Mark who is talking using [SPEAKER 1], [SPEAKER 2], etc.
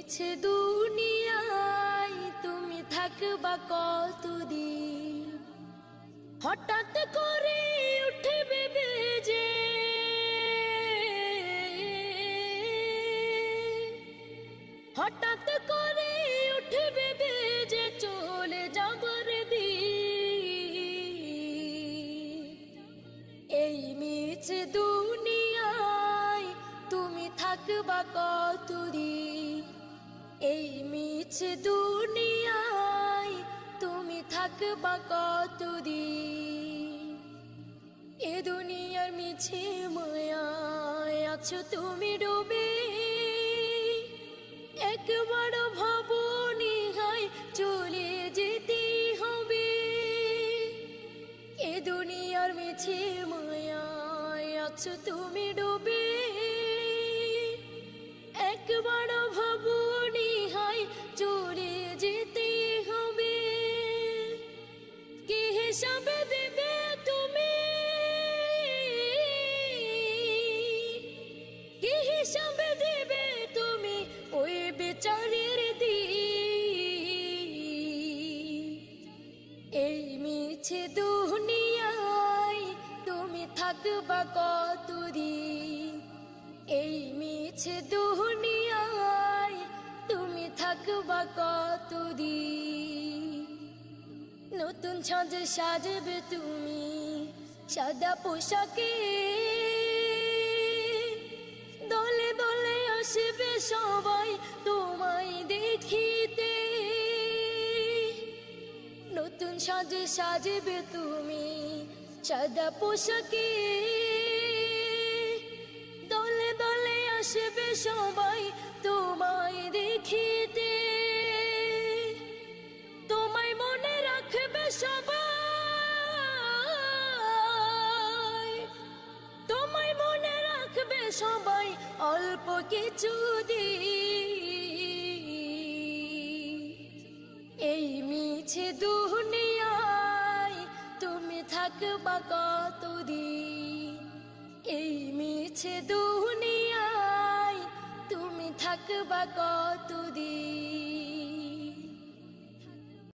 [SPEAKER 1] মিছে দুনিয়ায় তুমি থাকবা কতদিন, হঠাৎ করে উঠবে বেজে হঠাৎ করে উঠবে বেজে চলে যাবার দিন। এই মিছে দুনিয়ায় তুমি থাকবা কতদিন, এই মিছে দুনিয়ায় তুমি থাকবা কতদিন। এ দুনিয়ার মিছে মায়ায় আছো তুমি ডুবে, একবার ভাবনি হায় চলে যেতে হবে। এ দুনিয়ার মিছে মায়ায় আছো তুমি ডুবে, একবার ভাবনি হায় চলে যেতে হবে। কি হিসাবে দেবে তুমি, কি হিসাবে দেবে তুমি ওই বিচারের দিন। এই মিছে দুনিয়ায় তুমি থাকবা কতদিন, এই মিছে দুনিয়ায় তুমি থাকবা কতদিন। নতুন সাজে সাজবে তুমি সাদা পোশাকে, দলে দলে আসবে সবাই তোমায় দেখিতে। নতুন সাজে সাজবে তুমি সাদা পোশাকে, দলে দলে আসবে সবাই তোমায় দেখিতে। তোমায় মনে রাখবে সবাই, তোমায় মনে রাখবে সবাই অল্প কিছু দিন। এই মিছে দুনিয়ায় তুমি থাকবা কতদিন, এই মিছে দুনিয়ায় তুমি থাকবা কতদিন।